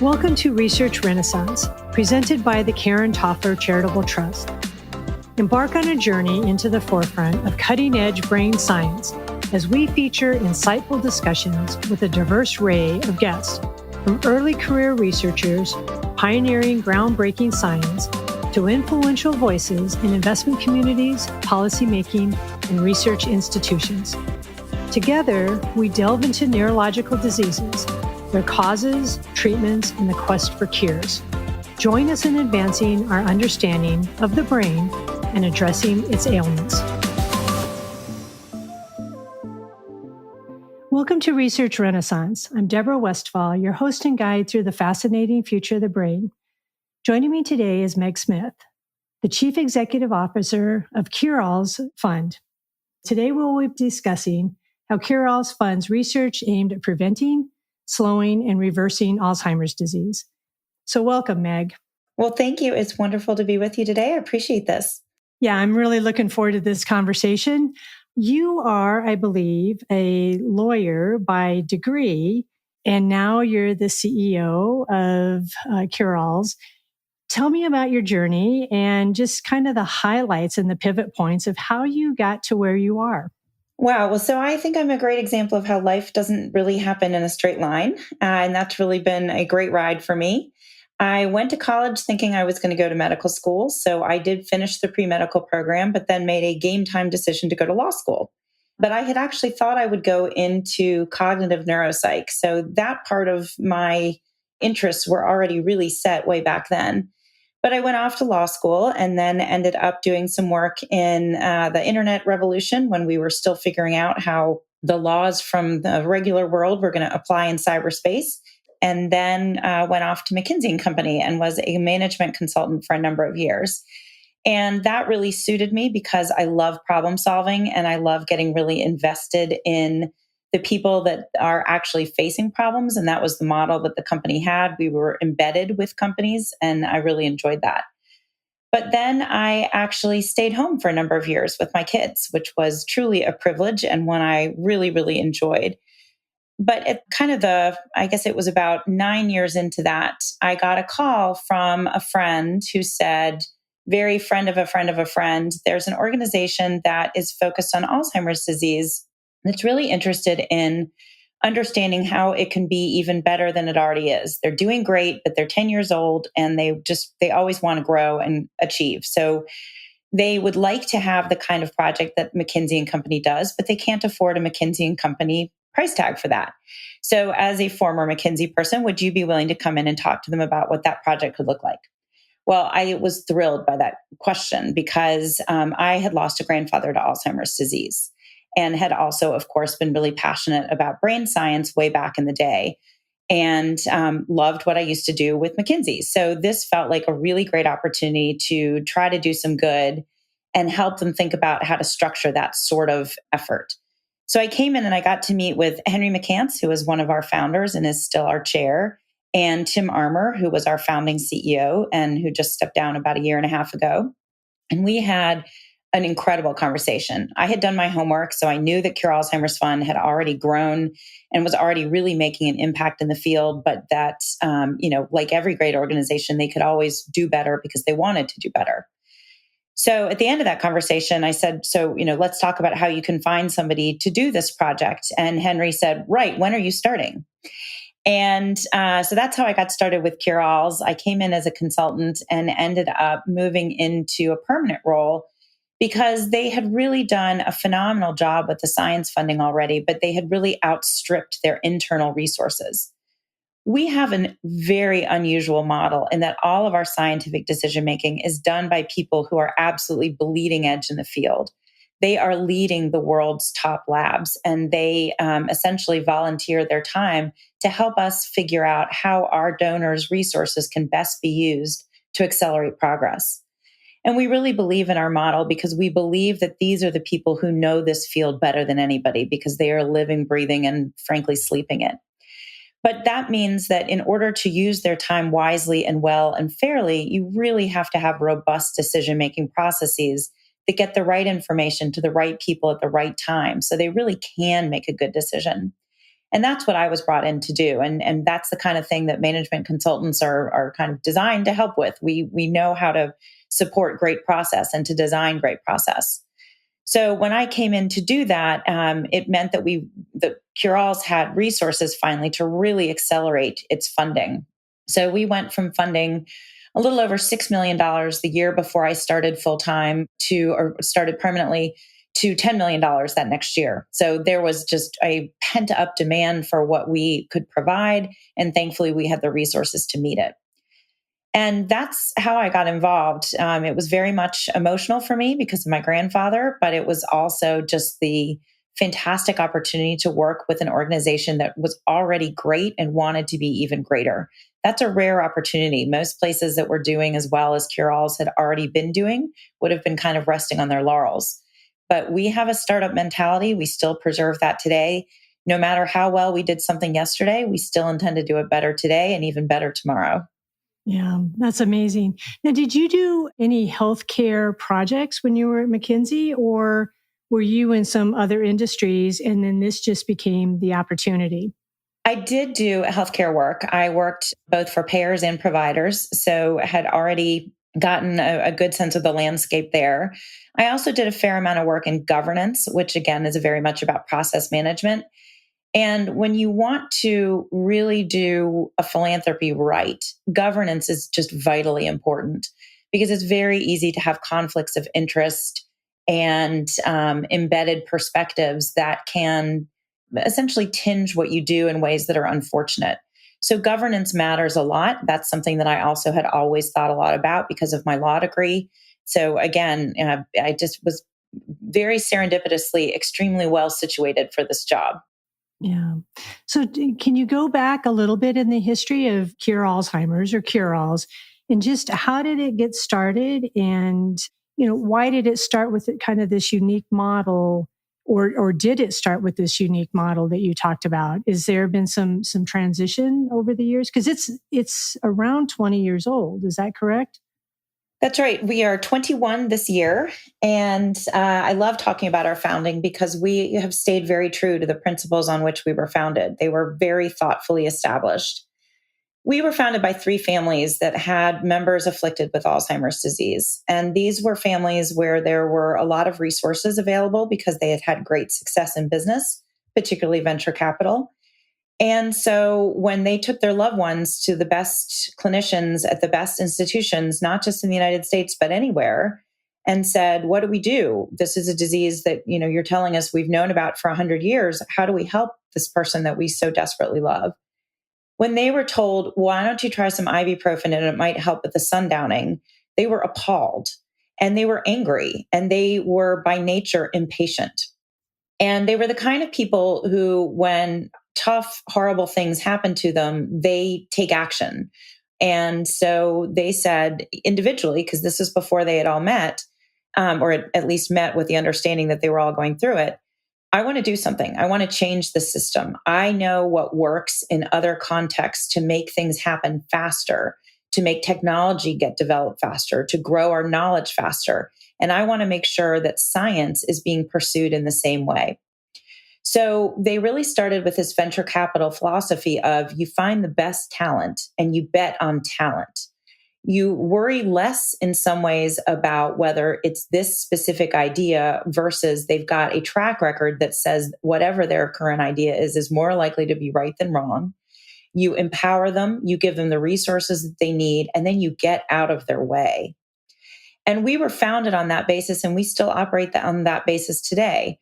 Welcome to Research Renaissance, presented by the Karen Toffler Charitable Trust. Embark on a journey into the forefront of cutting-edge brain science as we feature insightful discussions with a diverse array of guests, from early career researchers pioneering groundbreaking science to influential voices in investment communities, policymaking, and research institutions. Together, we delve into neurological diseases, their causes, treatments, and the quest for cures. Join us in advancing our understanding of the brain and addressing its ailments. Welcome to Research Renaissance. I'm Deborah Westphal, your host and guide through the fascinating future of the brain. Joining me today is Meg Smith, the Chief Executive Officer of Cure-All's Fund. Today we'll be discussing how Cure-All's funds research aimed at preventing, slowing, and reversing Alzheimer's disease. So welcome, Meg. Well, thank you. It's wonderful to be with you today. I appreciate this. Yeah, I'm really looking forward to this conversation. You are, I believe, a lawyer by degree, and now you're the CEO of Cure-All's. Tell me about your journey and just kind of the highlights and the pivot points of how you got to where you are. Wow. Well, so I think I'm a great example of how life doesn't really happen in a straight line. And that's really been a great ride for me. I went to college thinking I was going to go to medical school. So I did finish the pre-medical program, but then made a game time decision to go to law school. But I had actually thought I would go into cognitive neuropsych. So that part of my interests were already really set way back then. But I went off to law school and then ended up doing some work in the internet revolution when we were still figuring out how the laws from the regular world were going to apply in cyberspace. And then went off to McKinsey & Company and was a management consultant for a number of years. And that really suited me because I love problem solving and I love getting really invested in the people that are actually facing problems. And that was the model that the company had. We were embedded with companies and I really enjoyed that. But then I actually stayed home for a number of years with my kids, which was truly a privilege and one I really, really enjoyed. But at I guess it was about 9 years into that, I got a call from a friend who said, very friend of a friend of a friend, there's an organization that is focused on Alzheimer's disease that's really interested in understanding how it can be even better than it already is. They're doing great, but they're 10 years old and they always want to grow and achieve. So they would like to have the kind of project that McKinsey & Company does, but they can't afford a McKinsey & Company price tag for that. So as a former McKinsey person, would you be willing to come in and talk to them about what that project could look like? Well, I was thrilled by that question because I had lost a grandfather to Alzheimer's disease and had also, of course, been really passionate about brain science way back in the day and loved what I used to do with McKinsey. So this felt like a really great opportunity to try to do some good and help them think about how to structure that sort of effort. So I came in and I got to meet with Henry McCants, who was one of our founders and is still our chair, and Tim Armour, who was our founding CEO and who just stepped down about a year and a half ago. And we had an incredible conversation. I had done my homework, so I knew that Cure Alzheimer's Fund had already grown and was already really making an impact in the field, but that, like every great organization, they could always do better because they wanted to do better. So at the end of that conversation, I said, let's talk about how you can find somebody to do this project. And Henry said, right, when are you starting? And so that's how I got started with Cure-Alls. I came in as a consultant and ended up moving into a permanent role because they had really done a phenomenal job with the science funding already, but they had really outstripped their internal resources. We have a very unusual model in that all of our scientific decision-making is done by people who are absolutely bleeding edge in the field. They are leading the world's top labs, and they essentially volunteer their time to help us figure out how our donors' resources can best be used to accelerate progress. And we really believe in our model because we believe that these are the people who know this field better than anybody because they are living, breathing, and frankly, sleeping it. But that means that in order to use their time wisely and well and fairly, you really have to have robust decision-making processes that get the right information to the right people at the right time so they really can make a good decision. And that's what I was brought in to do. And that's the kind of thing that management consultants are kind of designed to help with. We know how to support great process and to design great process. So when I came in to do that, it meant that the Curals had resources finally to really accelerate its funding. So we went from funding a little over $6 million the year before I started full time or started permanently to $10 million that next year. So there was just a pent up demand for what we could provide. And thankfully, we had the resources to meet it. And that's how I got involved. It was very much emotional for me because of my grandfather, but it was also just the fantastic opportunity to work with an organization that was already great and wanted to be even greater. That's a rare opportunity. Most places that were doing as well as Curals had already been doing would have been kind of resting on their laurels. But we have a startup mentality. We still preserve that today. No matter how well we did something yesterday, we still intend to do it better today and even better tomorrow. Yeah, that's amazing. Now, did you do any healthcare projects when you were at McKinsey, or were you in some other industries and then this just became the opportunity? I did do healthcare work. I worked both for payers and providers, so I had already gotten a good sense of the landscape there. I also did a fair amount of work in governance, which again is very much about process management. And when you want to really do a philanthropy right, governance is just vitally important because it's very easy to have conflicts of interest and embedded perspectives that can essentially tinge what you do in ways that are unfortunate. So governance matters a lot. That's something that I also had always thought a lot about because of my law degree. So again, I just was very serendipitously extremely well situated for this job. Yeah. So can you go back a little bit in the history of Cure Alzheimer's or Cure-Alls and just how did it get started? And, why did it start with kind of this unique model or did it start with this unique model that you talked about? Is there been some transition over the years? Because it's around 20 years old. Is that correct? That's right. We are 21 this year. And I love talking about our founding because we have stayed very true to the principles on which we were founded. They were very thoughtfully established. We were founded by three families that had members afflicted with Alzheimer's disease. And these were families where there were a lot of resources available because they had had great success in business, particularly venture capital. And so when they took their loved ones to the best clinicians at the best institutions, not just in the United States, but anywhere, and said, what do we do? This is a disease that, you're telling us we've known about for 100 years. How do we help this person that we so desperately love? When they were told, why don't you try some ibuprofen and it might help with the sundowning, they were appalled and they were angry and they were by nature impatient. And they were the kind of people who, when tough, horrible things happen to them, they take action. And so they said individually, because this was before they had all met, or at least met with the understanding that they were all going through it, I want to do something. I want to change the system. I know what works in other contexts to make things happen faster, to make technology get developed faster, to grow our knowledge faster. And I want to make sure that science is being pursued in the same way. So they really started with this venture capital philosophy of you find the best talent and you bet on talent. You worry less in some ways about whether it's this specific idea versus they've got a track record that says whatever their current idea is more likely to be right than wrong. You empower them, you give them the resources that they need, and then you get out of their way. And we were founded on that basis, and we still operate on that basis today.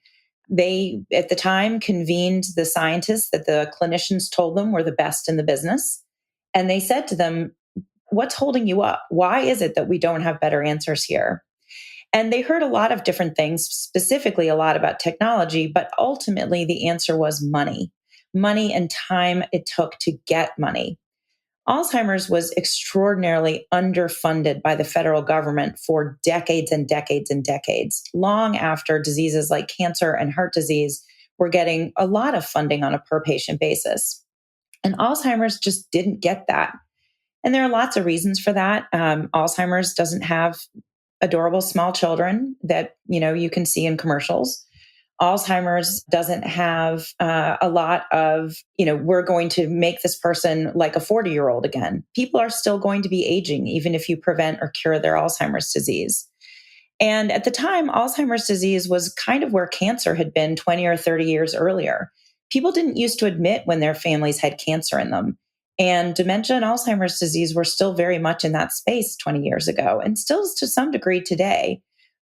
They, at the time, convened the scientists that the clinicians told them were the best in the business. And they said to them, what's holding you up? Why is it that we don't have better answers here? And they heard a lot of different things, specifically a lot about technology, but ultimately the answer was money and time it took to get money. Alzheimer's was extraordinarily underfunded by the federal government for decades and decades and decades, long after diseases like cancer and heart disease were getting a lot of funding on a per patient basis. And Alzheimer's just didn't get that. And there are lots of reasons for that. Alzheimer's doesn't have adorable small children that, you can see in commercials. Alzheimer's doesn't have a lot of, we're going to make this person like a 40-year-old again. People are still going to be aging, even if you prevent or cure their Alzheimer's disease. And at the time, Alzheimer's disease was kind of where cancer had been 20 or 30 years earlier. People didn't used to admit when their families had cancer in them. And dementia and Alzheimer's disease were still very much in that space 20 years ago, and still to some degree today.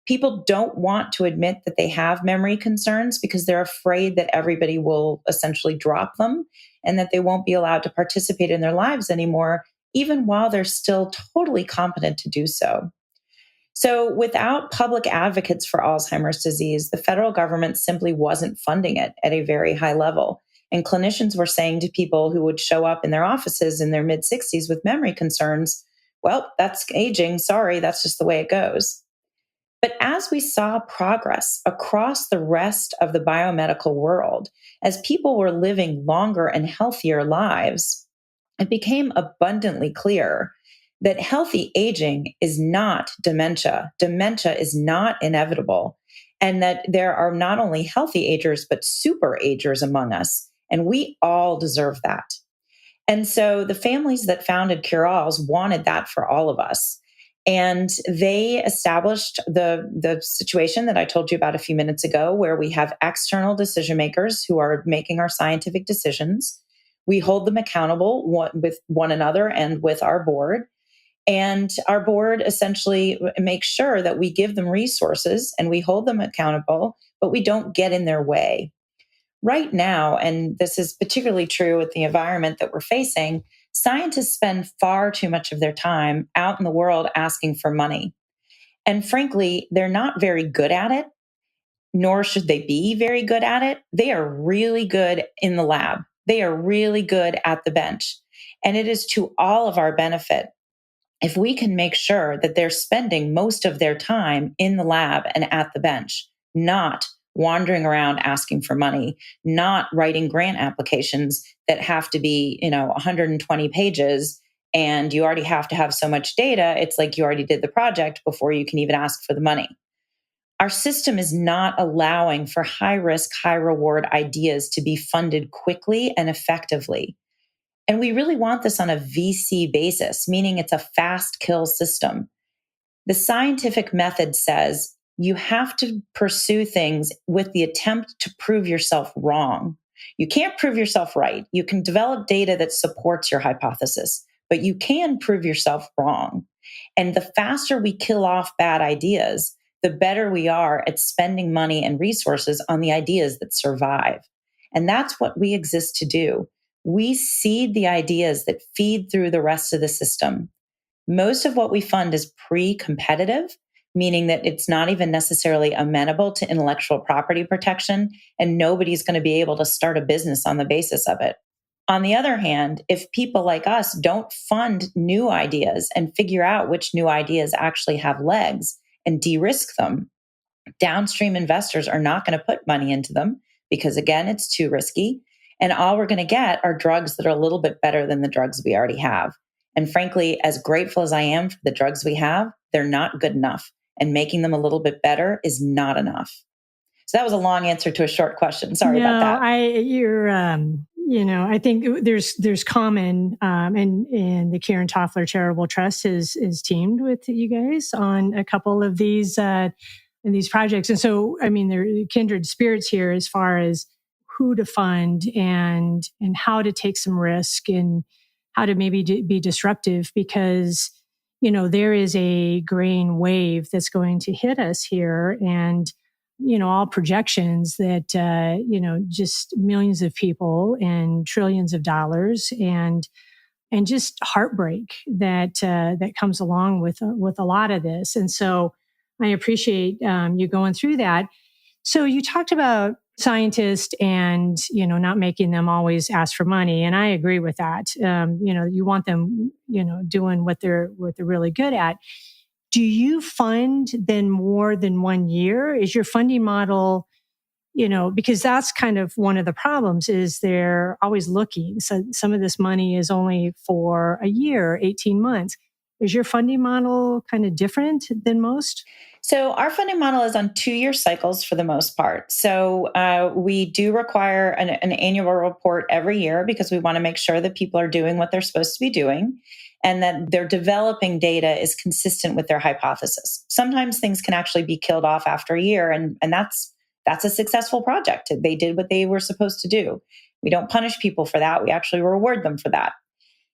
People don't want to admit that they have memory concerns because they're afraid that everybody will essentially drop them and that they won't be allowed to participate in their lives anymore, even while they're still totally competent to do so. So without public advocates for Alzheimer's disease, the federal government simply wasn't funding it at a very high level. And clinicians were saying to people who would show up in their offices in their mid-60s with memory concerns, well, that's aging. Sorry, that's just the way it goes. But as we saw progress across the rest of the biomedical world, as people were living longer and healthier lives, it became abundantly clear that healthy aging is not dementia. Dementia is not inevitable, and that there are not only healthy agers, but super agers among us. And we all deserve that. And so the families that founded Cure-Alls wanted that for all of us. And they established the situation that I told you about a few minutes ago, where we have external decision makers who are making our scientific decisions. We hold them accountable with one another and with our board. And our board essentially makes sure that we give them resources and we hold them accountable, but we don't get in their way. Right now, and this is particularly true with the environment that we're facing, scientists spend far too much of their time out in the world asking for money. And frankly, they're not very good at it, nor should they be very good at it. They are really good in the lab. They are really good at the bench. And it is to all of our benefit if we can make sure that they're spending most of their time in the lab and at the bench, not wandering around asking for money, not writing grant applications that have to be, 120 pages, and you already have to have so much data. It's like you already did the project before you can even ask for the money. Our system is not allowing for high risk, high reward ideas to be funded quickly and effectively. And we really want this on a VC basis, meaning it's a fast kill system. The scientific method says you have to pursue things with the attempt to prove yourself wrong. You can't prove yourself right. You can develop data that supports your hypothesis, but you can prove yourself wrong. And the faster we kill off bad ideas, the better we are at spending money and resources on the ideas that survive. And that's what we exist to do. We seed the ideas that feed through the rest of the system. Most of what we fund is pre-competitive, meaning that it's not even necessarily amenable to intellectual property protection, and nobody's going to be able to start a business on the basis of it. On the other hand, if people like us don't fund new ideas and figure out which new ideas actually have legs and de-risk them, downstream investors are not going to put money into them because, again, it's too risky. And all we're going to get are drugs that are a little bit better than the drugs we already have. And frankly, as grateful as I am for the drugs we have, they're not good enough. And making them a little bit better is not enough. So that was a long answer to a short question. Sorry about that. I think there's common, and the Karen Toffler Charitable Trust is teamed with you guys on a couple of these projects. And so, there are kindred spirits here as far as who to fund and how to take some risk and how to maybe be disruptive, because, there is a grain wave that's going to hit us here. And, all projections that, just millions of people and trillions of dollars and just heartbreak that comes along with a lot of this. And so I appreciate you going through that. So you talked about scientists and, not making them always ask for money. And I agree with that. You want them, doing what they're really good at. Do you fund then more than 1 year? Is your funding model, because that's kind of one of the problems is they're always looking. So some of this money is only for a year, 18 months. Is your funding model kind of different than most? So our funding model is on 2-year cycles for the most part. So we do require an annual report every year because we want to make sure that people are doing what they're supposed to be doing and that their developing data is consistent with their hypothesis. Sometimes things can actually be killed off after a year, and that's a successful project. They did what they were supposed to do. We don't punish people for that. We actually reward them for that.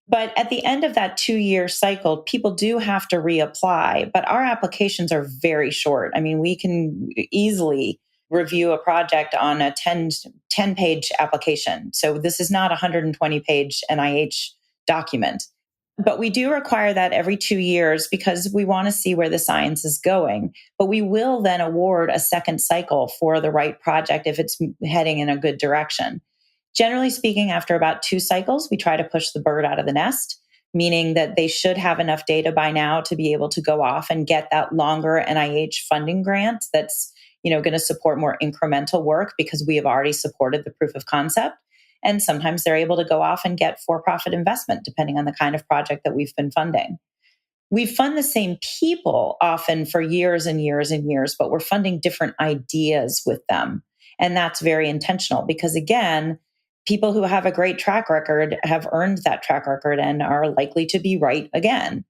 But at the end of that 2-year cycle, people do have to reapply, but our applications are very short. I mean, we can easily review a project on a 10-page application. So this is not a 120-page NIH document. But we do require that every 2 years because we want to see where the science is going. But we will then award a second cycle for the right project if it's heading in a good direction. Generally speaking, after about 2 cycles, we try to push the bird out of the nest, meaning that they should have enough data by now to be able to go off and get that longer NIH funding grant that's, going to support more incremental work because we have already supported the proof of concept. And sometimes they're able to go off and get for-profit investment, depending on the kind of project that we've been funding. We fund the same people often for years and years and years, but we're funding different ideas with them. And that's very intentional because, again, people who have a great track record have earned that track record and are likely to be right again.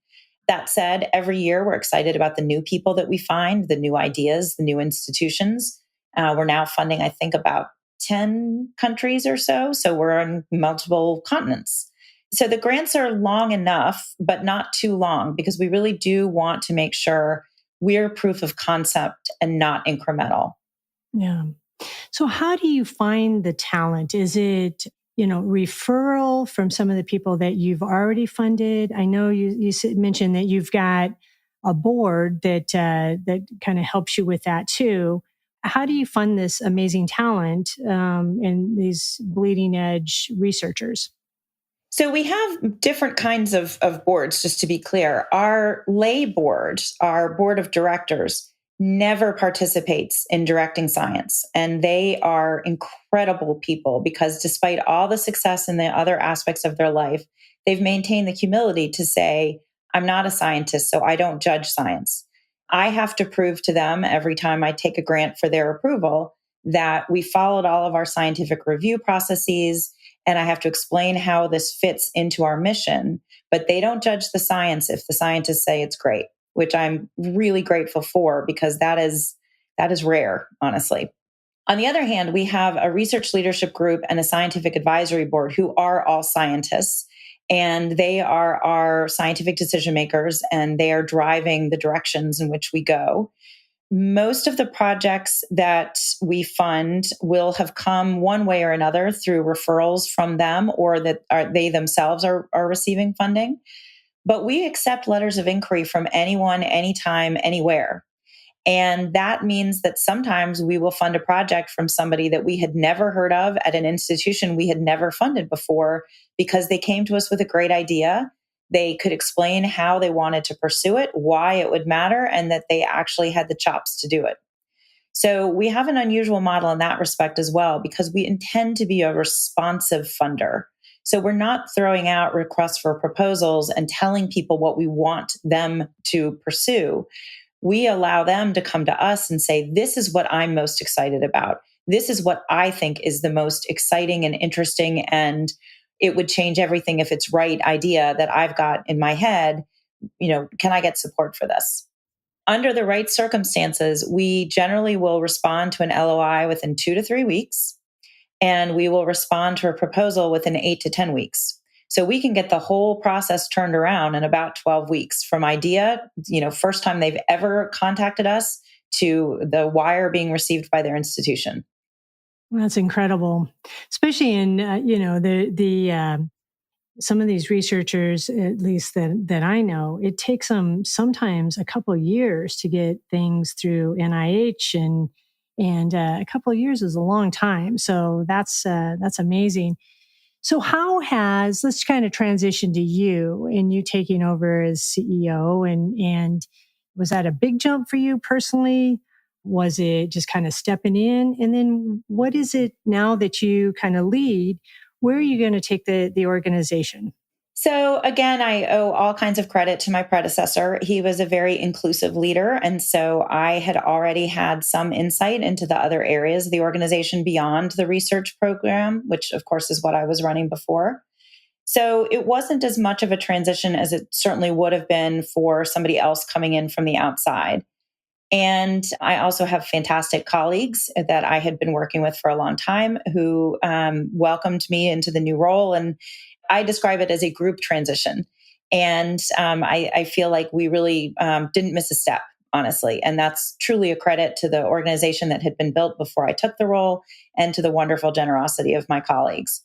That said, every year we're excited about the new people that we find, the new ideas, the new institutions. We're now funding, I think, about 10 countries or so. So we're on multiple continents. So the grants are long enough, but not too long, because we really do want to make sure we're proof of concept and not incremental. Yeah. So how do you find the talent? Is it, referral from some of the people that you've already funded? I know you mentioned that you've got a board that kind of helps you with that too. How do you fund this amazing talent and these bleeding edge researchers? So we have different kinds of boards, just to be clear. Our lay board, our board of directors, never participates in directing science. And they are incredible people because despite all the success in the other aspects of their life, they've maintained the humility to say, I'm not a scientist, so I don't judge science. I have to prove to them every time I take a grant for their approval that we followed all of our scientific review processes, and I have to explain how this fits into our mission. But they don't judge the science if the scientists say it's great, which I'm really grateful for because that is rare, honestly. On the other hand, we have a research leadership group and a scientific advisory board who are all scientists, and they are our scientific decision makers, and they are driving the directions in which we go. Most of the projects that we fund will have come one way or another through referrals from them or that they themselves are receiving funding. But we accept letters of inquiry from anyone, anytime, anywhere. And that means that sometimes we will fund a project from somebody that we had never heard of at an institution we had never funded before because they came to us with a great idea. They could explain how they wanted to pursue it, why it would matter, and that they actually had the chops to do it. So we have an unusual model in that respect as well, because we intend to be a responsive funder. So we're not throwing out requests for proposals and telling people what we want them to pursue. We allow them to come to us and say, this is what I'm most excited about. This is what I think is the most exciting and interesting, and it would change everything if it's right idea that I've got in my head. Can I get support for this? Under the right circumstances, we generally will respond to an LOI within 2 to 3 weeks, and we will respond to a proposal within 8 to 10 weeks. So we can get the whole process turned around in about 12 weeks from idea, first time they've ever contacted us to the wire being received by their institution. That's incredible, especially in some of these researchers, at least that I know. It takes them sometimes a couple of years to get things through NIH, and a couple of years is a long time. So that's amazing. So let's kind of transition to you and you taking over as CEO, and was that a big jump for you personally? Was it just kind of stepping in? And then what is it now that you kind of lead? Where are you going to take the organization? So again, I owe all kinds of credit to my predecessor. He was a very inclusive leader. And so I had already had some insight into the other areas of the organization beyond the research program, which of course is what I was running before. So it wasn't as much of a transition as it certainly would have been for somebody else coming in from the outside. And I also have fantastic colleagues that I had been working with for a long time who welcomed me into the new role. And I describe it as a group transition. And I feel like we really didn't miss a step, honestly. And that's truly a credit to the organization that had been built before I took the role and to the wonderful generosity of my colleagues.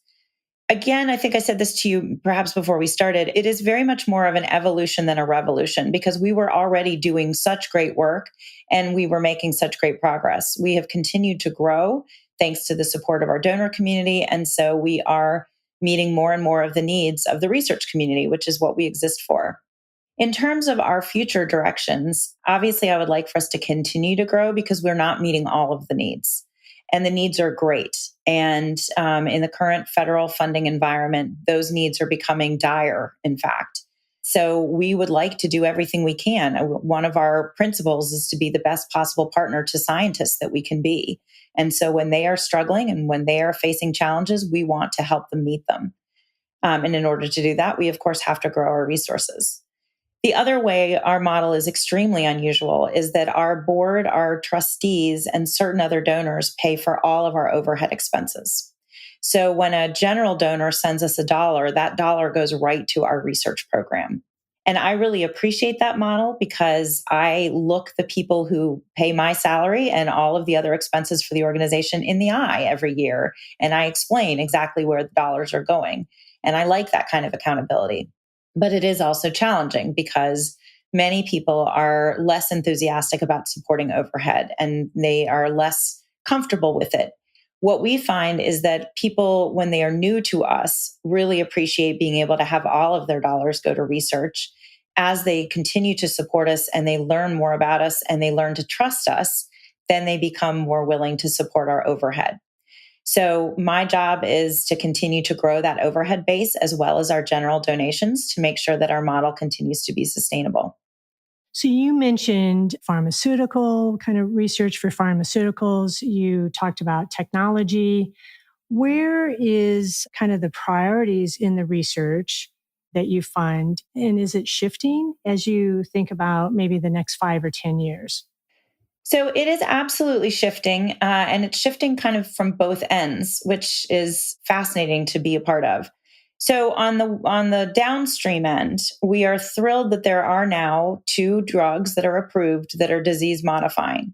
Again, I think I said this to you perhaps before we started. It is very much more of an evolution than a revolution because we were already doing such great work and we were making such great progress. We have continued to grow thanks to the support of our donor community. And so we are meeting more and more of the needs of the research community, which is what we exist for. In terms of our future directions, obviously, I would like for us to continue to grow because we're not meeting all of the needs. And the needs are great. And in the current federal funding environment, those needs are becoming dire, in fact. So we would like to do everything we can. One of our principles is to be the best possible partner to scientists that we can be. And so when they are struggling and when they are facing challenges, we want to help them meet them. And in order to do that, we, of course, have to grow our resources. The other way our model is extremely unusual is that our board, our trustees, and certain other donors pay for all of our overhead expenses. So when a general donor sends us $1, that dollar goes right to our research program. And I really appreciate that model because I look the people who pay my salary and all of the other expenses for the organization in the eye every year. And I explain exactly where the dollars are going. And I like that kind of accountability. But it is also challenging because many people are less enthusiastic about supporting overhead and they are less comfortable with it. What we find is that people, when they are new to us, really appreciate being able to have all of their dollars go to research. As they continue to support us and they learn more about us and they learn to trust us, then they become more willing to support our overhead. So my job is to continue to grow that overhead base as well as our general donations to make sure that our model continues to be sustainable. So you mentioned pharmaceutical kind of research for pharmaceuticals. You talked about technology. Where is kind of the priorities in the research that you fund? And is it shifting as you think about maybe the next 5 or 10 years? So it is absolutely shifting, and it's shifting kind of from both ends, which is fascinating to be a part of. So on the downstream end, we are thrilled that there are now 2 drugs that are approved that are disease modifying.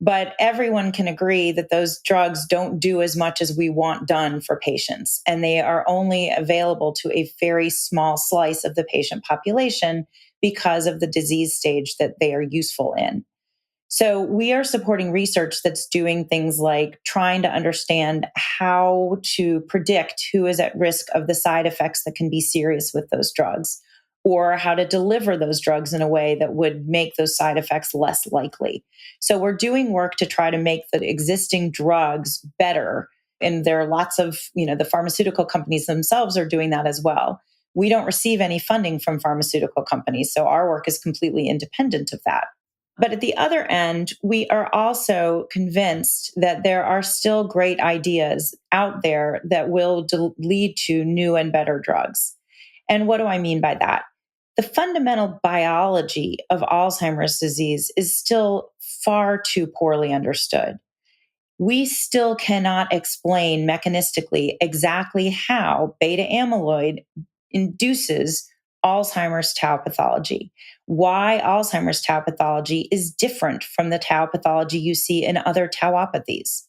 But everyone can agree that those drugs don't do as much as we want done for patients, and they are only available to a very small slice of the patient population because of the disease stage that they are useful in. So we are supporting research that's doing things like trying to understand how to predict who is at risk of the side effects that can be serious with those drugs, or how to deliver those drugs in a way that would make those side effects less likely. So we're doing work to try to make the existing drugs better. And there are lots of, the pharmaceutical companies themselves are doing that as well. We don't receive any funding from pharmaceutical companies, so our work is completely independent of that. But at the other end, we are also convinced that there are still great ideas out there that will lead to new and better drugs. And what do I mean by that? The fundamental biology of Alzheimer's disease is still far too poorly understood. We still cannot explain mechanistically exactly how beta amyloid induces Alzheimer's tau pathology, why Alzheimer's tau pathology is different from the tau pathology you see in other tauopathies.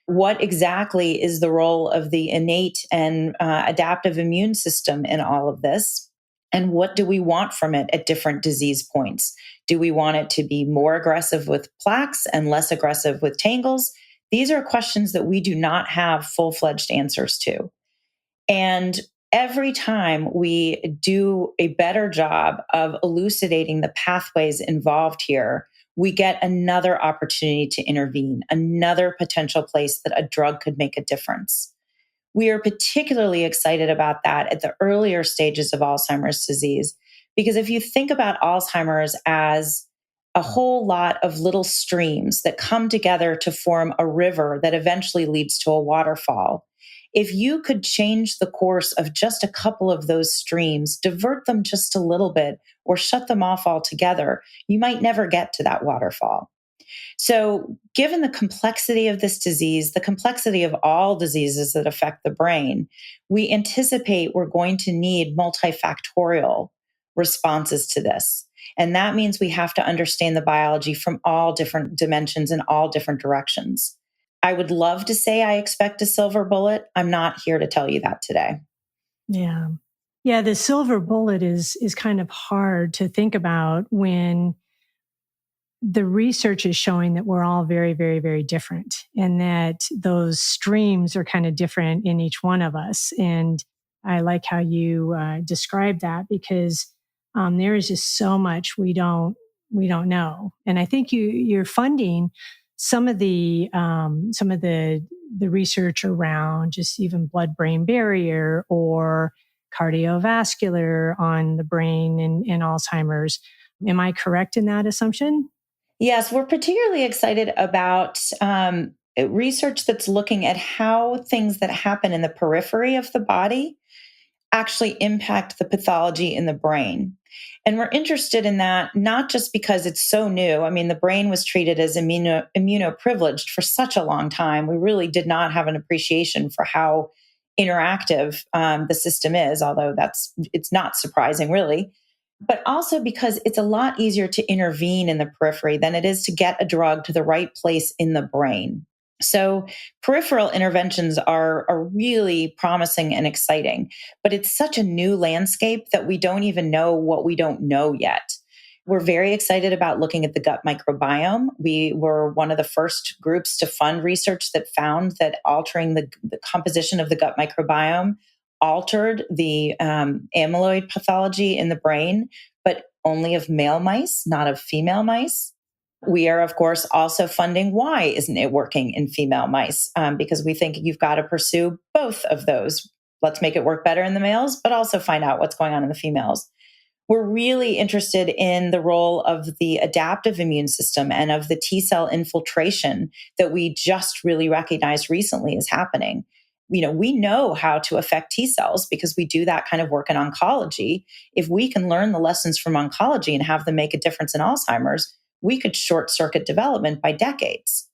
What exactly is the role of the innate and adaptive immune system in all of this? And what do we want from it at different disease points? Do we want it to be more aggressive with plaques and less aggressive with tangles? These are questions that we do not have full-fledged answers to. And every time we do a better job of elucidating the pathways involved here, we get another opportunity to intervene, another potential place that a drug could make a difference. We are particularly excited about that at the earlier stages of Alzheimer's disease, because if you think about Alzheimer's as a whole lot of little streams that come together to form a river that eventually leads to a waterfall. If you could change the course of just a couple of those streams, divert them just a little bit, or shut them off altogether, you might never get to that waterfall. So, given the complexity of this disease, the complexity of all diseases that affect the brain, we anticipate we're going to need multifactorial responses to this. And that means we have to understand the biology from all different dimensions and all different directions. I would love to say I expect a silver bullet. I'm not here to tell you that today. Yeah. Yeah, the silver bullet is kind of hard to think about when the research is showing that we're all very, very, very different, and that those streams are kind of different in each one of us. And I like how you describe that, because there is just so much we don't know. And I think you're funding some of the research around just even blood-brain barrier or cardiovascular on the brain and Alzheimer's. Am I correct in that assumption? Yes, we're particularly excited about research that's looking at how things that happen in the periphery of the body actually impact the pathology in the brain. And we're interested in that not just because it's so new. I mean, the brain was treated as immunoprivileged for such a long time. We really did not have an appreciation for how interactive the system is, although it's not surprising, really. But also because it's a lot easier to intervene in the periphery than it is to get a drug to the right place in the brain. So peripheral interventions are really promising and exciting, but it's such a new landscape that we don't even know what we don't know yet. We're very excited about looking at the gut microbiome. We were one of the first groups to fund research that found that altering the composition of the gut microbiome altered the amyloid pathology in the brain, but only of male mice, not of female mice. We are, of course, also funding why isn't it working in female mice, because we think you've got to pursue both of those. Let's make it work better in the males, but also find out what's going on in the females. We're really interested in the role of the adaptive immune system and of the T cell infiltration that we just really recognized recently is happening. We know how to affect T cells because we do that kind of work in oncology. If we can learn the lessons from oncology and have them make a difference in Alzheimer's, we could short circuit development by decades.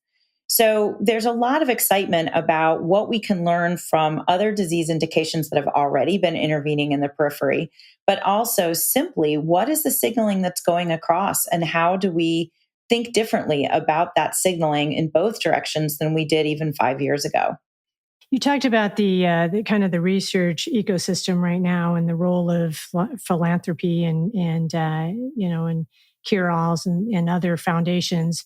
So there's a lot of excitement about what we can learn from other disease indications that have already been intervening in the periphery, but also simply what is the signaling that's going across and how do we think differently about that signaling in both directions than we did even 5 years ago. You talked about the kind of the research ecosystem right now and the role of philanthropy and cure-alls and other foundations,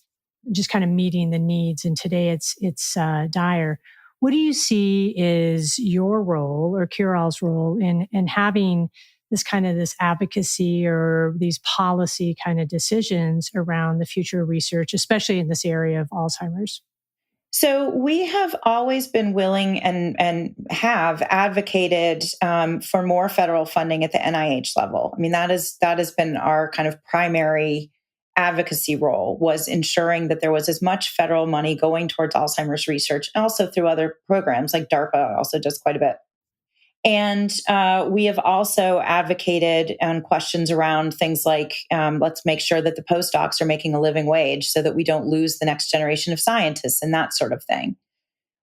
just kind of meeting the needs. And today it's dire. What do you see is your role or cure-all's role in having this advocacy or these policy kind of decisions around the future of research, especially in this area of Alzheimer's? So we have always been willing and have advocated for more federal funding at the NIH level. I mean, that has been our kind of primary advocacy role, was ensuring that there was as much federal money going towards Alzheimer's research, and also through other programs like DARPA also does quite a bit. And we have also advocated on questions around things like let's make sure that the postdocs are making a living wage so that we don't lose the next generation of scientists and that sort of thing.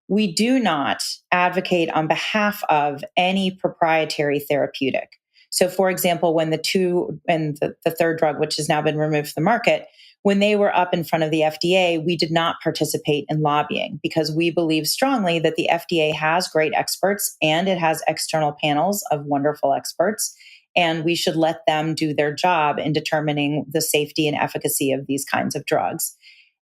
We do not advocate on behalf of any proprietary therapeutic. So, for example, when the two and the third drug, which has now been removed from the market, when they were up in front of the FDA, we did not participate in lobbying because we believe strongly that the FDA has great experts and it has external panels of wonderful experts. And we should let them do their job in determining the safety and efficacy of these kinds of drugs.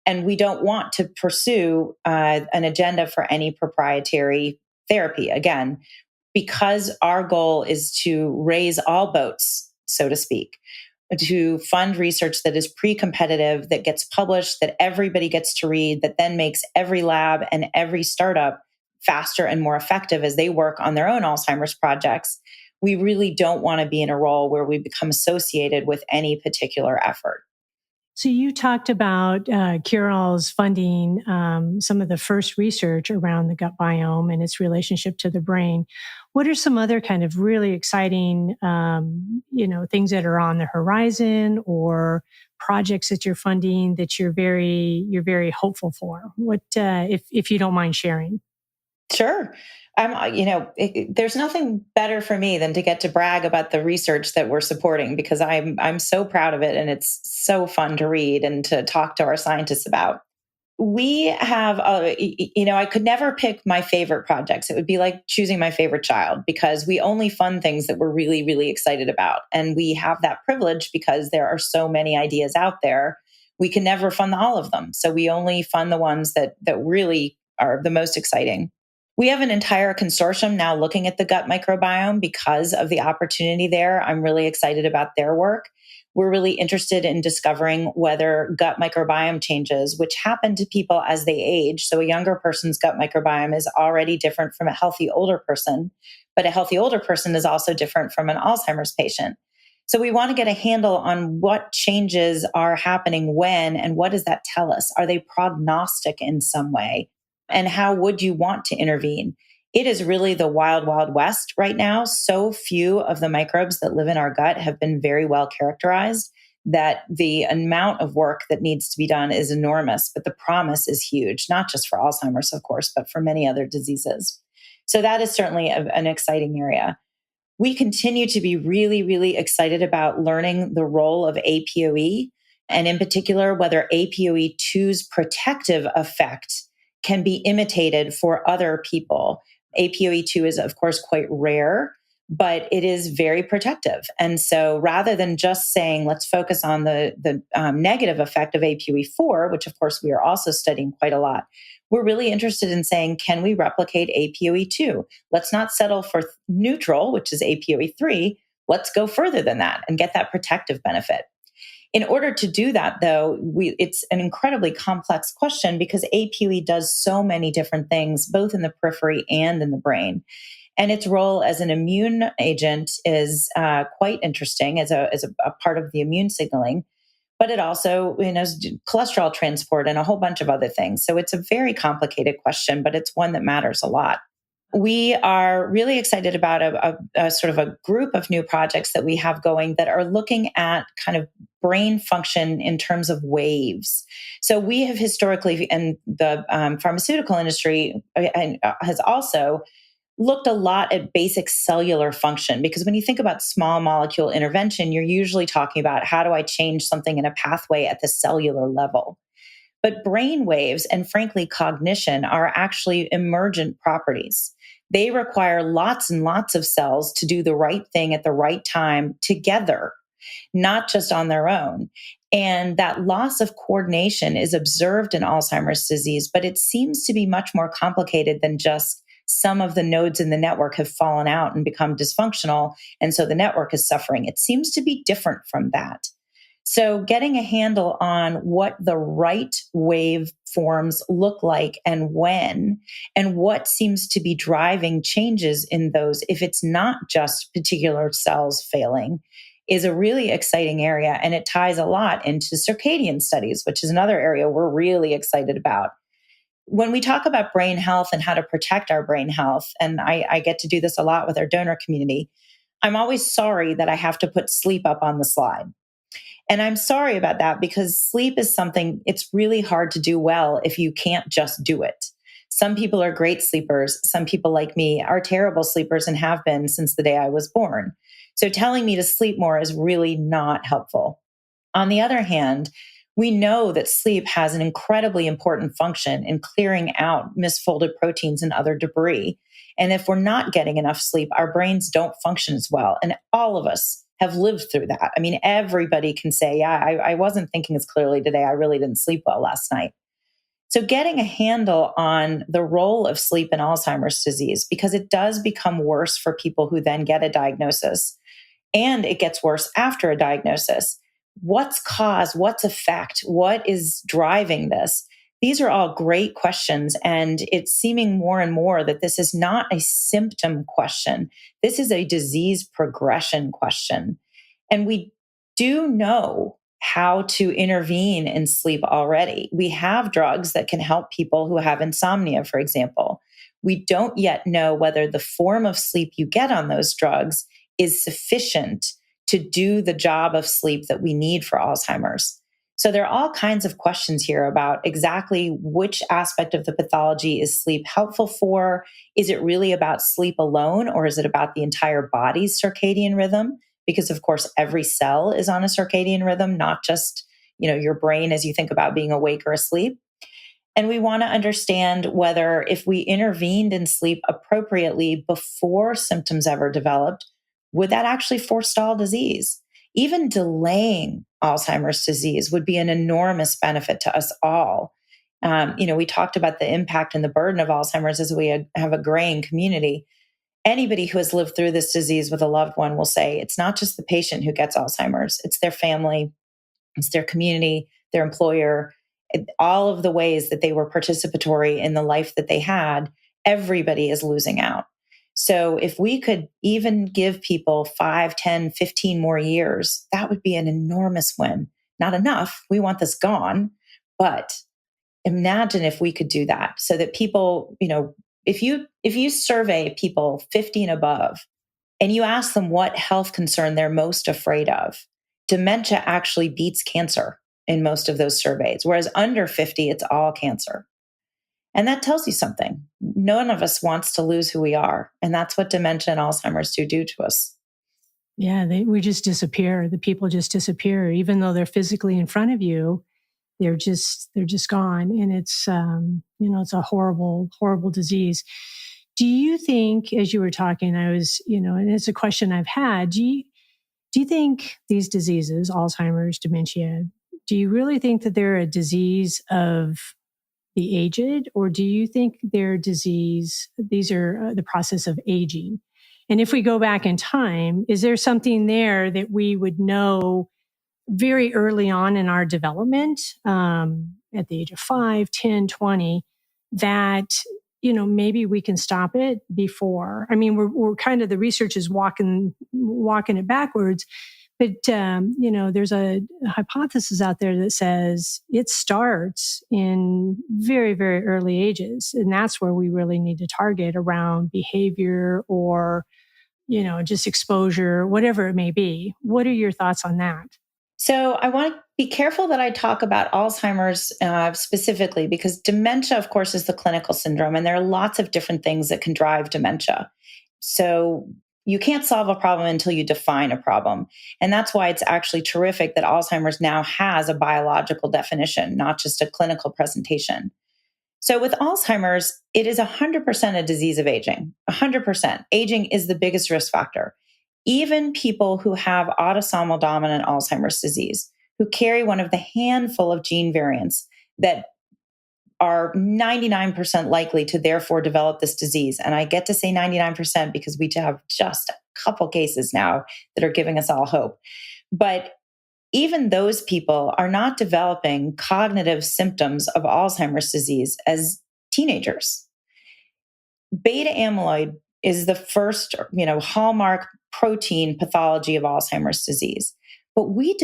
And we don't want to pursue an agenda for any proprietary therapy, again, because our goal is to raise all boats, so to speak, to fund research that is pre-competitive, that gets published, that everybody gets to read, that then makes every lab and every startup faster and more effective as they work on their own Alzheimer's projects. We really don't want to be in a role where we become associated with any particular effort. So you talked about Cural's funding some of the first research around the gut biome and its relationship to the brain. What are some other kind of really exciting, things that are on the horizon or projects that you're funding that you're very hopeful for? What, if you don't mind sharing? Sure. There's nothing better for me than to get to brag about the research that we're supporting because I'm so proud of it and it's so fun to read and to talk to our scientists about. We have, I could never pick my favorite projects. It would be like choosing my favorite child because we only fund things that we're really, really excited about. And we have that privilege because there are so many ideas out there. We can never fund all of them. So we only fund the ones that really are the most exciting. We have an entire consortium now looking at the gut microbiome because of the opportunity there. I'm really excited about their work. We're really interested in discovering whether gut microbiome changes, which happen to people as they age. So a younger person's gut microbiome is already different from a healthy older person, but a healthy older person is also different from an Alzheimer's patient. So we want to get a handle on what changes are happening when, and what does that tell us? Are they prognostic in some way? And how would you want to intervene? It is really the wild, wild west right now. So few of the microbes that live in our gut have been very well characterized that the amount of work that needs to be done is enormous, but the promise is huge, not just for Alzheimer's, of course, but for many other diseases. So that is certainly an exciting area. We continue to be really, really excited about learning the role of APOE, and in particular, whether APOE2's protective effect can be imitated for other people. APOE2 is, of course, quite rare, but it is very protective. And so rather than just saying, let's focus on the negative effect of APOE4, which of course we are also studying quite a lot, we're really interested in saying, can we replicate APOE2? Let's not settle for neutral, which is APOE3. Let's go further than that and get that protective benefit. In order to do that, though, it's an incredibly complex question because APOE does so many different things, both in the periphery and in the brain. And its role as an immune agent is quite interesting as a part of the immune signaling. But it also is cholesterol transport and a whole bunch of other things. So it's a very complicated question, but it's one that matters a lot. We are really excited about a sort of a group of new projects that we have going that are looking at kind of brain function in terms of waves. So we have historically, and the pharmaceutical industry has also looked a lot at basic cellular function, because when you think about small molecule intervention, you're usually talking about how do I change something in a pathway at the cellular level. But brain waves and frankly, cognition are actually emergent properties. They require lots and lots of cells to do the right thing at the right time together, not just on their own. And that loss of coordination is observed in Alzheimer's disease, but it seems to be much more complicated than just some of the nodes in the network have fallen out and become dysfunctional, and so the network is suffering. It seems to be different from that. So getting a handle on what the right wave forms look like and when, and what seems to be driving changes in those, if it's not just particular cells failing, is a really exciting area. And it ties a lot into circadian studies, which is another area we're really excited about. When we talk about brain health and how to protect our brain health, and I get to do this a lot with our donor community, I'm always sorry that I have to put sleep up on the slide. And I'm sorry about that because sleep is something, it's really hard to do well if you can't just do it. Some people are great sleepers. Some people like me are terrible sleepers and have been since the day I was born. So telling me to sleep more is really not helpful. On the other hand, we know that sleep has an incredibly important function in clearing out misfolded proteins and other debris. And if we're not getting enough sleep, our brains don't function as well. And all of us have lived through that. I mean, everybody can say, yeah, I wasn't thinking as clearly today. I really didn't sleep well last night. So getting a handle on the role of sleep in Alzheimer's disease, because it does become worse for people who then get a diagnosis, and it gets worse after a diagnosis. What's cause? What's effect? What is driving this? These are all great questions, and it's seeming more and more that this is not a symptom question. This is a disease progression question. And we do know how to intervene in sleep already. We have drugs that can help people who have insomnia, for example. We don't yet know whether the form of sleep you get on those drugs is sufficient to do the job of sleep that we need for Alzheimer's. So there are all kinds of questions here about exactly which aspect of the pathology is sleep helpful for. Is it really about sleep alone, or is it about the entire body's circadian rhythm? Because of course, every cell is on a circadian rhythm, not just, your brain as you think about being awake or asleep. And we want to understand whether if we intervened in sleep appropriately before symptoms ever developed, would that actually forestall disease? Even delaying Alzheimer's disease would be an enormous benefit to us all. We talked about the impact and the burden of Alzheimer's as we have a graying community. Anybody who has lived through this disease with a loved one will say it's not just the patient who gets Alzheimer's, it's their family, it's their community, their employer, all of the ways that they were participatory in the life that they had. Everybody is losing out. So if we could even give people 5, 10, 15 more years, that would be an enormous win. Not enough. We want this gone. But imagine if we could do that so that people, if you survey people 50 and above and you ask them what health concern they're most afraid of, dementia actually beats cancer in most of those surveys, whereas under 50, it's all cancer. And that tells you something. None of us wants to lose who we are. And that's what dementia and Alzheimer's do to us. Yeah, we just disappear. The people just disappear. Even though they're physically in front of you, they're just gone. And it's, it's a horrible, horrible disease. Do you think, as you were talking, I was, and it's a question I've had, do you think these diseases, Alzheimer's, dementia, do you really think that they're a disease of the aged, or do you think they're these are the process of aging? And if we go back in time, is there something there that we would know very early on in our development, at the age of 5, 10, 20, that, maybe we can stop it before? I mean, we're kind of, the research is walking it backwards. But, there's a hypothesis out there that says it starts in very, very early ages. And that's where we really need to target around behavior or, just exposure, whatever it may be. What are your thoughts on that? So I want to be careful that I talk about Alzheimer's specifically, because dementia, of course, is the clinical syndrome. And there are lots of different things that can drive dementia. So you can't solve a problem until you define a problem. And that's why it's actually terrific that Alzheimer's now has a biological definition, not just a clinical presentation. So with Alzheimer's, it is 100% a disease of aging. 100%. Aging is the biggest risk factor. Even people who have autosomal dominant Alzheimer's disease, who carry one of the handful of gene variants that are 99% likely to therefore develop this disease. And I get to say 99% because we have just a couple cases now that are giving us all hope. But even those people are not developing cognitive symptoms of Alzheimer's disease as teenagers. Beta amyloid is the first, hallmark protein pathology of Alzheimer's disease. But we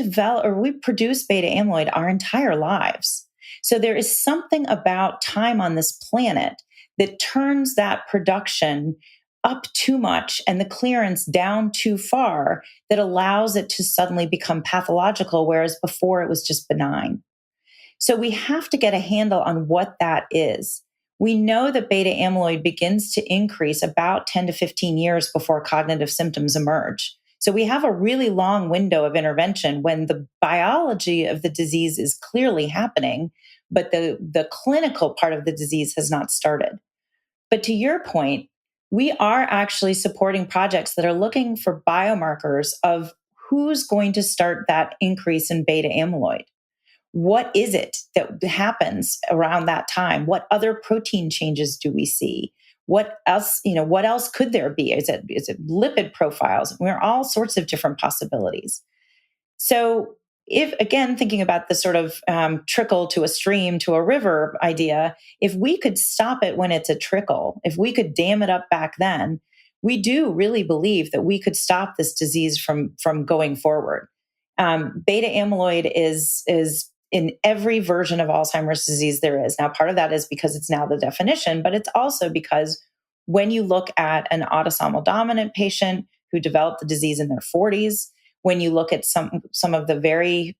produce beta amyloid our entire lives. So there is something about time on this planet that turns that production up too much and the clearance down too far that allows it to suddenly become pathological, whereas before it was just benign. So we have to get a handle on what that is. We know that beta amyloid begins to increase about 10 to 15 years before cognitive symptoms emerge. So we have a really long window of intervention when the biology of the disease is clearly happening, but the clinical part of the disease has not started. But to your point, we are actually supporting projects that are looking for biomarkers of who's going to start that increase in beta amyloid. What is it that happens around that time? What other protein changes do we see? What else could there be? Is it lipid profiles? There are all sorts of different possibilities. So if, again, thinking about the sort of trickle to a stream to a river idea, if we could stop it when it's a trickle, if we could dam it up back then, we do really believe that we could stop this disease from going forward. Beta amyloid is in every version of Alzheimer's disease there is. Now, part of that is because it's now the definition, but it's also because when you look at an autosomal dominant patient who developed the disease in their 40s, when you look at some of the very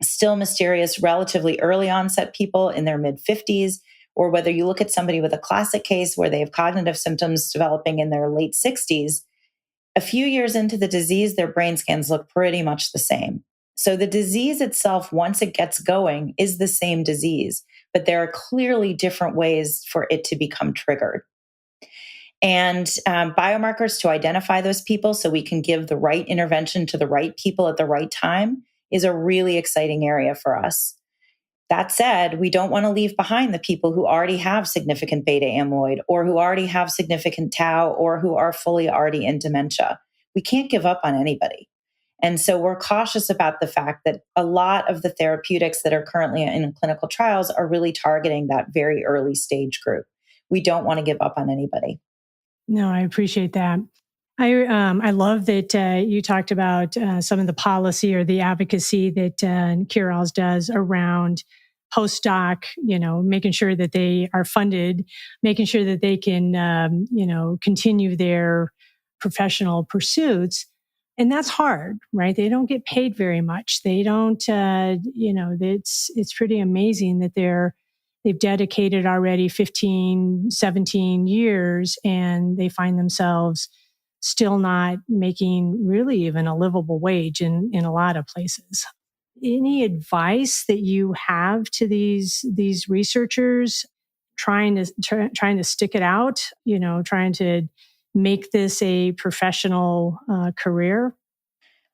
still mysterious, relatively early onset people in their mid 50s, or whether you look at somebody with a classic case where they have cognitive symptoms developing in their late 60s, a few years into the disease, their brain scans look pretty much the same. So the disease itself, once it gets going, is the same disease, but there are clearly different ways for it to become triggered. And biomarkers to identify those people so we can give the right intervention to the right people at the right time is a really exciting area for us. That said, we don't want to leave behind the people who already have significant beta amyloid or who already have significant tau or who are fully already in dementia. We can't give up on anybody. And so we're cautious about the fact that a lot of the therapeutics that are currently in clinical trials are really targeting that very early stage group. We don't want to give up on anybody. No, I appreciate that. I love that you talked about some of the policy or the advocacy that Curals does around postdoc, making sure that they are funded, making sure that they can, continue their professional pursuits. And that's hard, right? They don't get paid very much. They don't, it's pretty amazing that they've dedicated already 15, 17 years and they find themselves still not making really even a livable wage in a lot of places. Any advice that you have to these researchers trying to stick it out, trying to make this a professional career?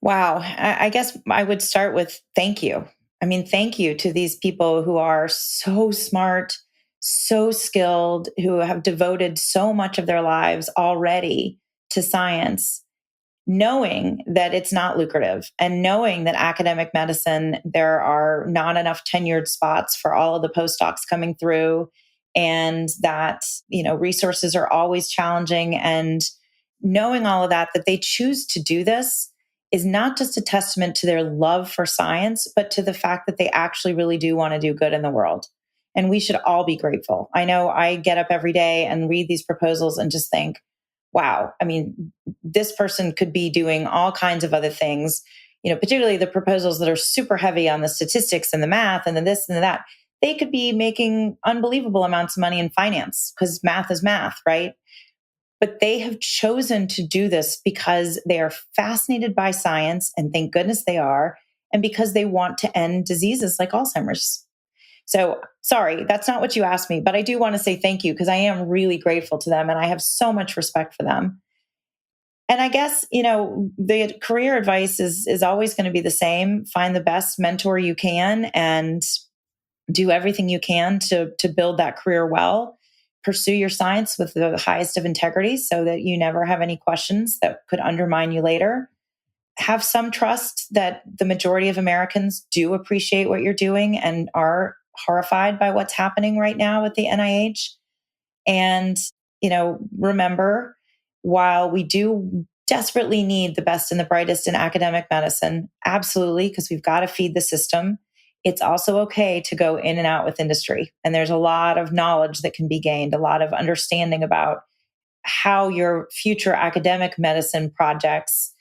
Wow. I guess I would start with thank you. I mean, thank you to these people who are so smart, so skilled, who have devoted so much of their lives already to science, knowing that it's not lucrative and knowing that academic medicine, there are not enough tenured spots for all of the postdocs coming through, and that, resources are always challenging. And knowing all of that they choose to do this is not just a testament to their love for science, but to the fact that they actually really do want to do good in the world. And we should all be grateful. I know I get up every day and read these proposals and just think, wow, I mean, this person could be doing all kinds of other things, particularly the proposals that are super heavy on the statistics and the math and the this and the that. They could be making unbelievable amounts of money in finance because math is math, right? But they have chosen to do this because they are fascinated by science, and thank goodness they are, and because they want to end diseases like Alzheimer's. So sorry, that's not what you asked me, but I do want to say thank you because I am really grateful to them and I have so much respect for them. And I guess, the career advice is always going to be the same. Find the best mentor you can and do everything you can to build that career well. Pursue your science with the highest of integrity so that you never have any questions that could undermine you later. Have some trust that the majority of Americans do appreciate what you're doing and are horrified by what's happening right now with the NIH. And, remember, while we do desperately need the best and the brightest in academic medicine, absolutely, because we've got to feed the system, it's also okay to go in and out with industry. And there's a lot of knowledge that can be gained, a lot of understanding about how your future academic medicine projects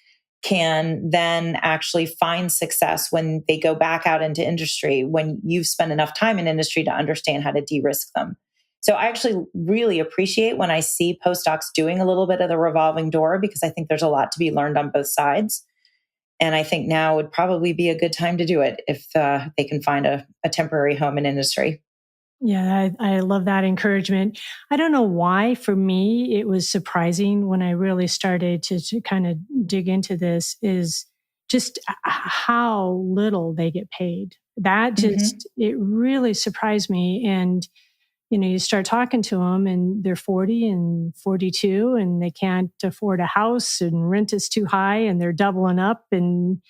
can then actually find success when they go back out into industry, when you've spent enough time in industry to understand how to de-risk them. So I actually really appreciate when I see postdocs doing a little bit of the revolving door, because I think there's a lot to be learned on both sides. And I think now would probably be a good time to do it if they can find a temporary home in industry. Yeah, I love that encouragement. I don't know why, for me, it was surprising when I really started to kind of dig into this, is just how little they get paid. That just, it really surprised me. And, you start talking to them and they're 40 and 42 and they can't afford a house and rent is too high and they're doubling up. And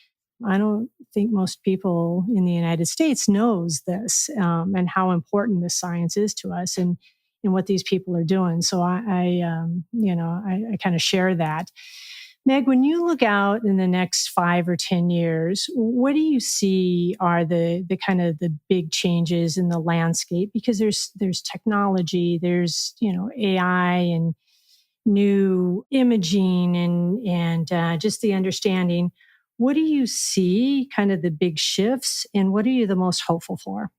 I don't think most people in the United States knows this and how important this science is to us and what these people are doing. So I kind of share that. Meg, when you look out in the next 5 or 10 years, what do you see are the kind of the big changes in the landscape? Because there's technology, there's AI and new imaging and just the understanding. What do you see kind of the big shifts, and what are you the most hopeful for?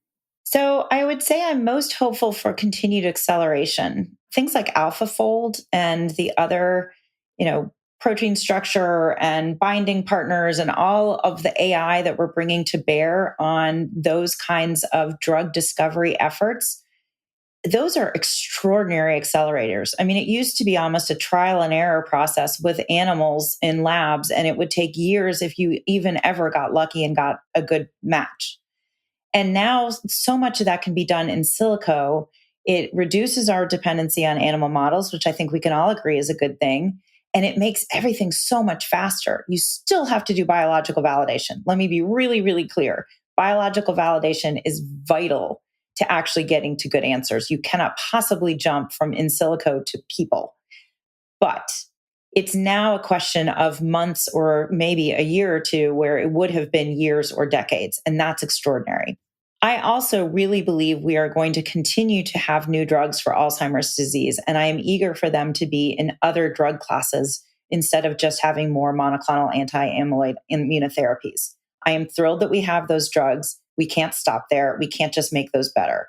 So I would say I'm most hopeful for continued acceleration. Things like AlphaFold and the other, you know, protein structure and binding partners and all of the AI that we're bringing to bear on those kinds of drug discovery efforts. Those are extraordinary accelerators. I mean, it used to be almost a trial and error process with animals in labs, and it would take years if you even ever got lucky and got a good match. And now so much of that can be done in silico. It reduces our dependency on animal models, which I think we can all agree is a good thing. And it makes everything so much faster. You still have to do biological validation. Let me be really, really clear. Biological validation is vital to actually getting to good answers. You cannot possibly jump from in silico to people. But it's now a question of months or maybe a year or two where it would have been years or decades. And that's extraordinary. I also really believe we are going to continue to have new drugs for Alzheimer's disease. And I am eager for them to be in other drug classes instead of just having more monoclonal anti-amyloid immunotherapies. I am thrilled that we have those drugs. We can't stop there. We can't just make those better.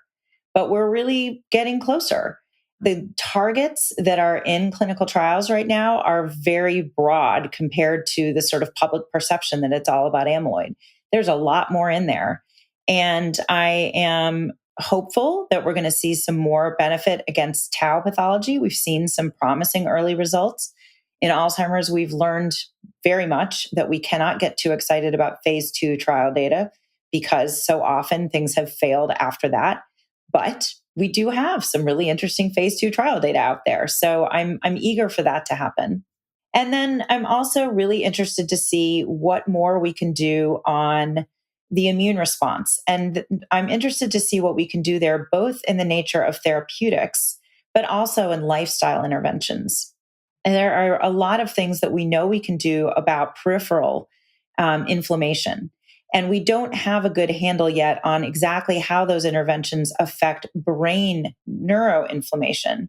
But we're really getting closer. The targets that are in clinical trials right now are very broad compared to the sort of public perception that it's all about amyloid. There's a lot more in there. And I am hopeful that we're going to see some more benefit against tau pathology. We've seen some promising early results. In Alzheimer's, we've learned very much that we cannot get too excited about phase 2 trial data because so often things have failed after that. But we do have some really interesting phase 2 trial data out there. So I'm eager for that to happen. And then I'm also really interested to see what more we can do on the immune response. And I'm interested to see what we can do there, both in the nature of therapeutics, but also in lifestyle interventions. And there are a lot of things that we know we can do about peripheral inflammation. And we don't have a good handle yet on exactly how those interventions affect brain neuroinflammation.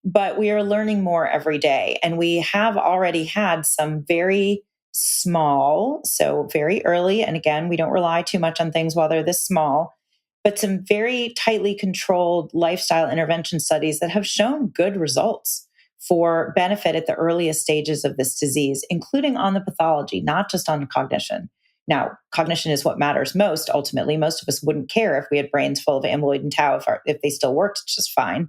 But we are learning more every day. And we have already had some very small, so very early. And again, we don't rely too much on things while they're this small, but some very tightly controlled lifestyle intervention studies that have shown good results for benefit at the earliest stages of this disease, including on the pathology, not just on cognition. Now, cognition is what matters most. Ultimately, most of us wouldn't care if we had brains full of amyloid and tau if they still worked just fine.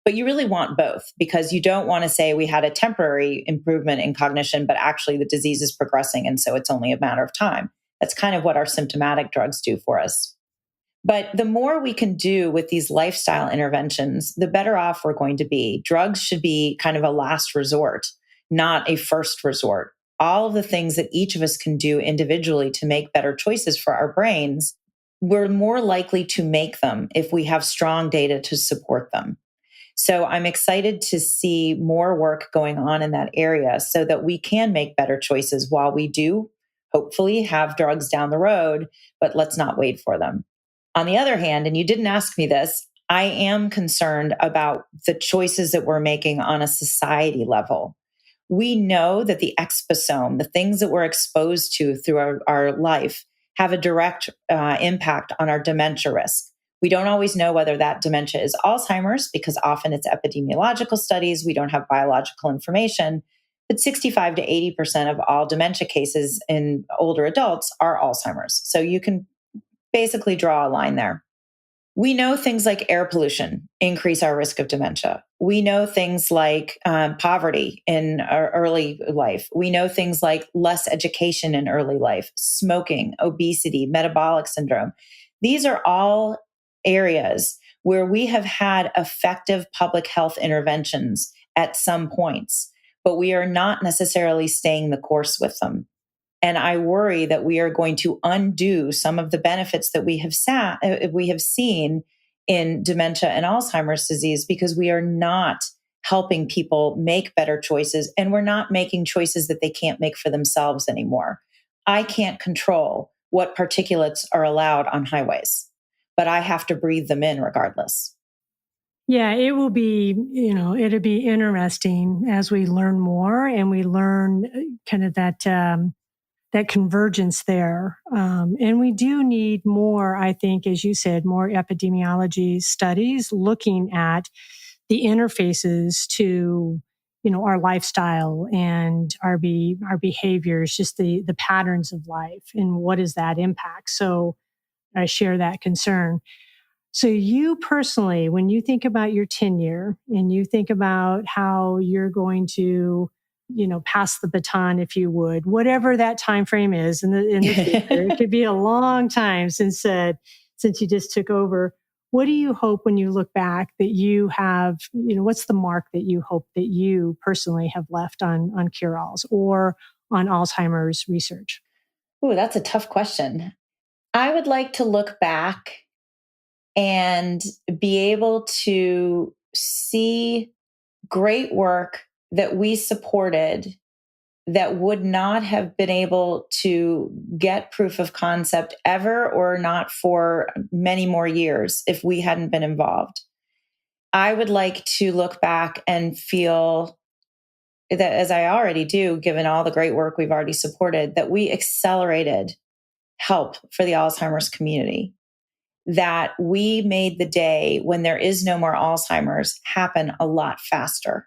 But you really want both because you don't want to say we had a temporary improvement in cognition, but actually the disease is progressing. And so it's only a matter of time. That's kind of what our symptomatic drugs do for us. But the more we can do with these lifestyle interventions, the better off we're going to be. Drugs should be kind of a last resort, not a first resort. All of the things that each of us can do individually to make better choices for our brains, we're more likely to make them if we have strong data to support them. So I'm excited to see more work going on in that area so that we can make better choices while we do hopefully have drugs down the road, but let's not wait for them. On the other hand, and you didn't ask me this, I am concerned about the choices that we're making on a society level. We know that the exposome, the things that we're exposed to through our life, have a direct impact on our dementia risk. We don't always know whether that dementia is Alzheimer's because often it's epidemiological studies. We don't have biological information, but 65 to 80% of all dementia cases in older adults are Alzheimer's. So you can basically draw a line there. We know things like air pollution increase our risk of dementia. We know things like poverty in our early life. We know things like less education in early life, smoking, obesity, metabolic syndrome. These are all areas where we have had effective public health interventions at some points, but we are not necessarily staying the course with them. And I worry that we are going to undo some of the benefits that we have seen in dementia and Alzheimer's disease because we are not helping people make better choices, and we're not making choices that they can't make for themselves anymore. I can't control what particulates are allowed on highways, but I have to breathe them in regardless. Yeah, it will be, it'll be interesting as we learn more and we learn kind of that convergence there. And we do need more, I think, as you said, more epidemiology studies looking at the interfaces to, our lifestyle and our behaviors, just the patterns of life and what is that impact. So I share that concern. So you personally, when you think about your tenure and you think about how you're going to, pass the baton, if you would, whatever that time frame is in the future, it could be a long time since you just took over. What do you hope when you look back that you have, what's the mark that you hope that you personally have left on cure-alls or on Alzheimer's research? Ooh, that's a tough question. I would like to look back and be able to see great work that we supported that would not have been able to get proof of concept ever or not for many more years if we hadn't been involved. I would like to look back and feel that, as I already do, given all the great work we've already supported, that we accelerated help for the Alzheimer's community, that we made the day when there is no more Alzheimer's happen a lot faster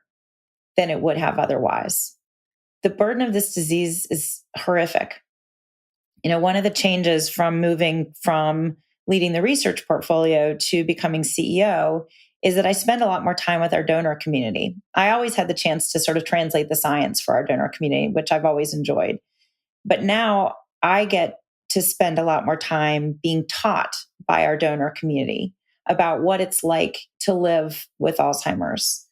than it would have otherwise. The burden of this disease is horrific. One of the changes from moving from leading the research portfolio to becoming CEO is that I spend a lot more time with our donor community. I always had the chance to sort of translate the science for our donor community, which I've always enjoyed. But now I get to spend a lot more time being taught by our donor community about what it's like to live with Alzheimer's,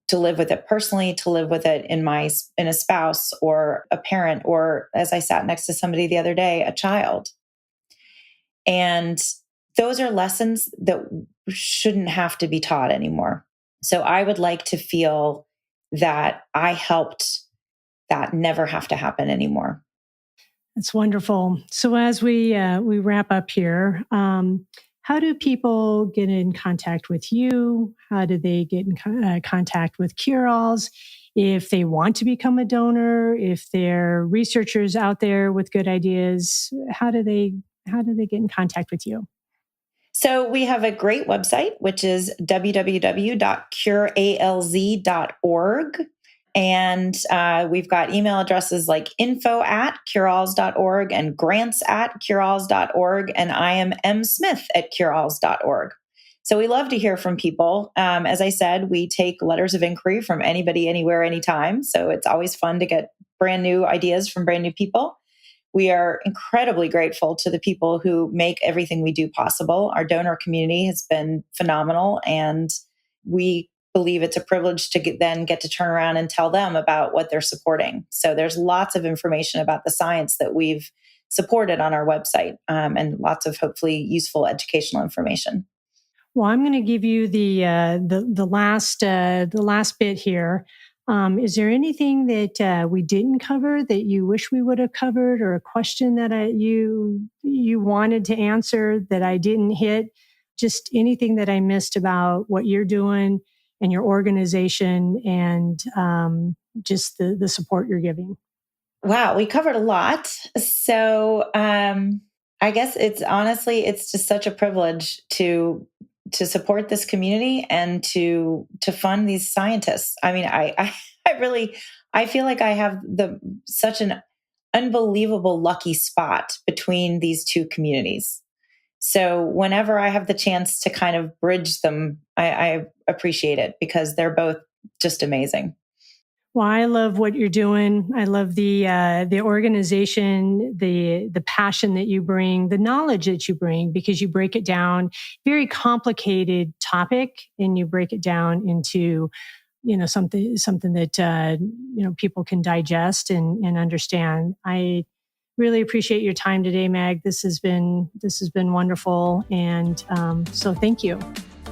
to live with it personally, to live with it in a spouse or a parent, or as I sat next to somebody the other day, a child. And those are lessons that shouldn't have to be taught anymore. So I would like to feel that I helped that never have to happen anymore. That's wonderful. So as we wrap up here, how do people get in contact with you? How do they get in contact with Cure-Alls? If they want to become a donor, if they're researchers out there with good ideas, how do they get in contact with you? So we have a great website, which is www.curealz.org. And we've got email addresses like info@curealls.org and grants@curealls.org. And I am msmith@curealls.org. So we love to hear from people. As I said, we take letters of inquiry from anybody, anywhere, anytime. So it's always fun to get brand new ideas from brand new people. We are incredibly grateful to the people who make everything we do possible. Our donor community has been phenomenal, and we believe it's a privilege to get to turn around and tell them about what they're supporting. So there's lots of information about the science that we've supported on our website, and lots of hopefully useful educational information. Well, I'm going to give you the last bit here. Is there anything that we didn't cover that you wish we would have covered, or a question that you wanted to answer that I didn't hit? Just anything that I missed about what you're doing and your organization, and just the support you're giving. Wow, we covered a lot. So I guess it's just such a privilege to support this community and to fund these scientists. I mean, I feel like I have such an unbelievable lucky spot between these two communities. So whenever I have the chance to kind of bridge them, I appreciate it because they're both just amazing. Well, I love what you're doing. I love the organization, the passion that you bring, the knowledge that you bring, because you break it down, very complicated topic, and you break it down into something that people can digest and understand. Really appreciate your time today, Meg. This has been wonderful. And so thank you.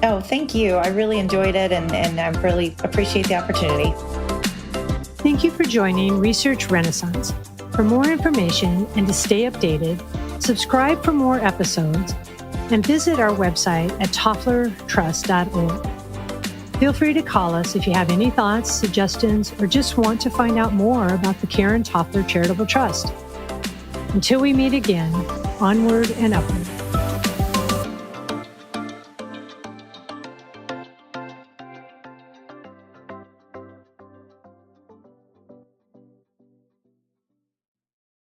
Oh, thank you. I really enjoyed it, and I really appreciate the opportunity. Thank you for joining Research Renaissance. For more information and to stay updated, subscribe for more episodes and visit our website at tofflertrust.org. Feel free to call us if you have any thoughts, suggestions, or just want to find out more about the Karen Toffler Charitable Trust. Until we meet again, onward and upward.